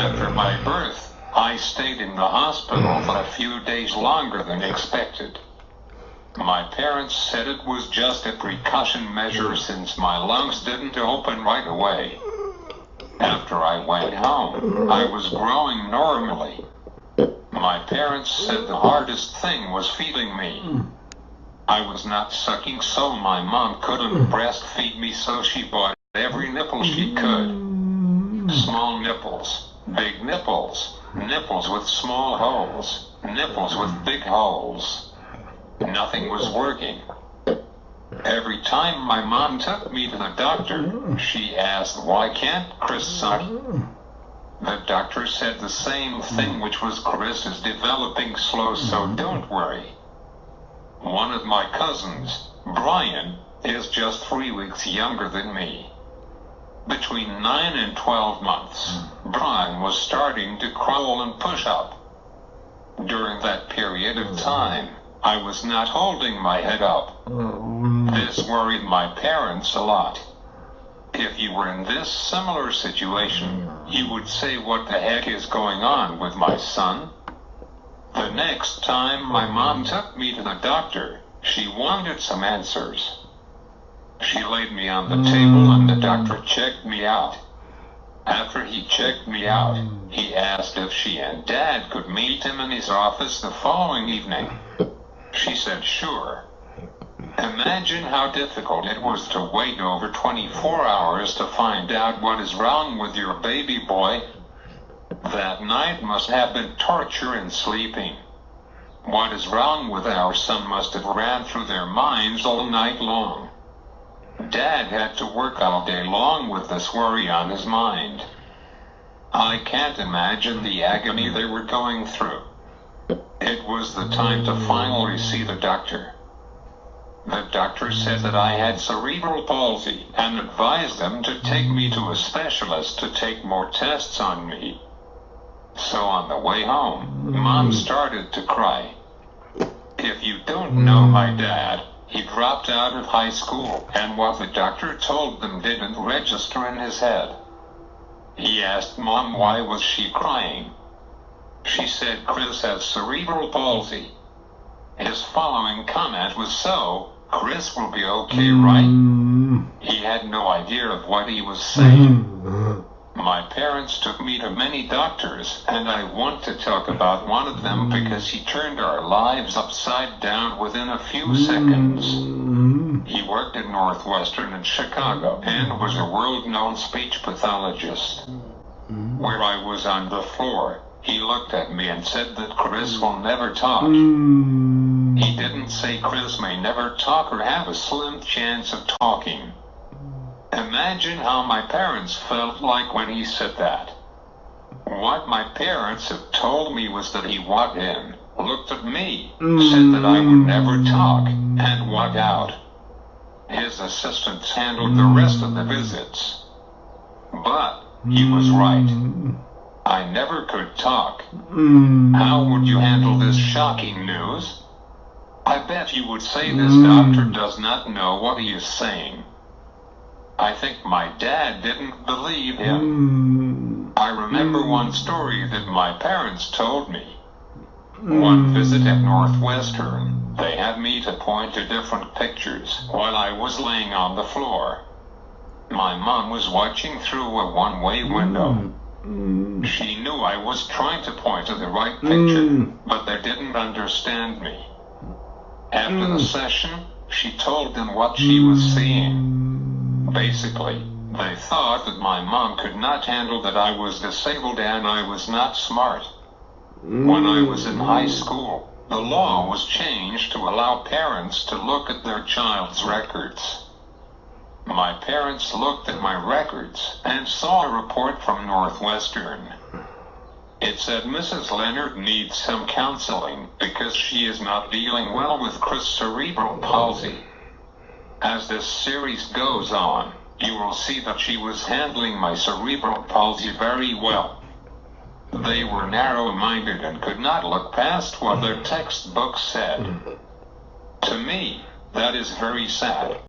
After my birth, I stayed in the hospital for a few days longer than expected. My parents said it was just a precaution measure since my lungs didn't open right away. After I went home, I was growing normally. My parents said the hardest thing was feeding me. I was not sucking, so my mom couldn't breastfeed me, so she bought every nipple she could. Small nipples, big nipples, nipples with small holes, nipples with big holes. Nothing was working. Every time my mom took me to the doctor, she asked, "Why can't Chris suck?" The doctor said the same thing, which was, "Chris is developing slow, so don't worry." One of my cousins, Brian, is just 3 weeks younger than me. Between 9 and 12 months, Brian was starting to crawl and push up. During that period of time, I was not holding my head up. This worried my parents a lot. If you were in this similar situation, you would say, "What the heck is going on with my son?" The next time my mom took me to the doctor, she wanted some answers. She laid me on the table and the doctor checked me out. After he checked me out, he asked if she and Dad could meet him in his office the following evening. She said sure. Imagine how difficult it was to wait over 24 hours to find out what is wrong with your baby boy. That night must have been torture in sleeping. What is wrong with our son must have ran through their minds all night long. Dad had to work all day long with this worry on his mind. I can't imagine the agony they were going through. It was the time to finally see the doctor. The doctor said that I had cerebral palsy and advised them to take me to a specialist to take more tests on me. So on the way home, Mom started to cry. If you don't know my dad, he dropped out of high school, and what the doctor told them didn't register in his head. He asked Mom why was she crying. She said Chris has cerebral palsy. His following comment was, "So, Chris will be okay, right?" He had no idea of what he was saying. My parents took me to many doctors, and I want to talk about one of them because he turned our lives upside down within a few seconds. He worked at Northwestern in Chicago and was a world-known speech pathologist. Where I was on the floor, he looked at me and said that Chris will never talk. He didn't say Chris may never talk or have a slim chance of talking. Imagine how my parents felt like when he said that. What my parents had told me was that he walked in, looked at me, said that I would never talk, and walked out. His assistants handled the rest of the visits. But he was right. I never could talk. How would you handle this shocking news? I bet you would say this doctor does not know what he is saying. I think my dad didn't believe him. I remember one story that my parents told me. One visit at Northwestern, they had me to point to different pictures while I was laying on the floor. My mom was watching through a one-way window. She knew I was trying to point to the right picture, but they didn't understand me. After the session, she told them what she was seeing. Basically, they thought that my mom could not handle that I was disabled and I was not smart. When I was in high school, the law was changed to allow parents to look at their child's records. My parents looked at my records and saw a report from Northwestern. It said Mrs. Leonard needs some counseling because she is not dealing well with Chris' cerebral palsy. As this series goes on, you will see that she was handling my cerebral palsy very well. They were narrow-minded and could not look past what their textbooks said. To me, that is very sad.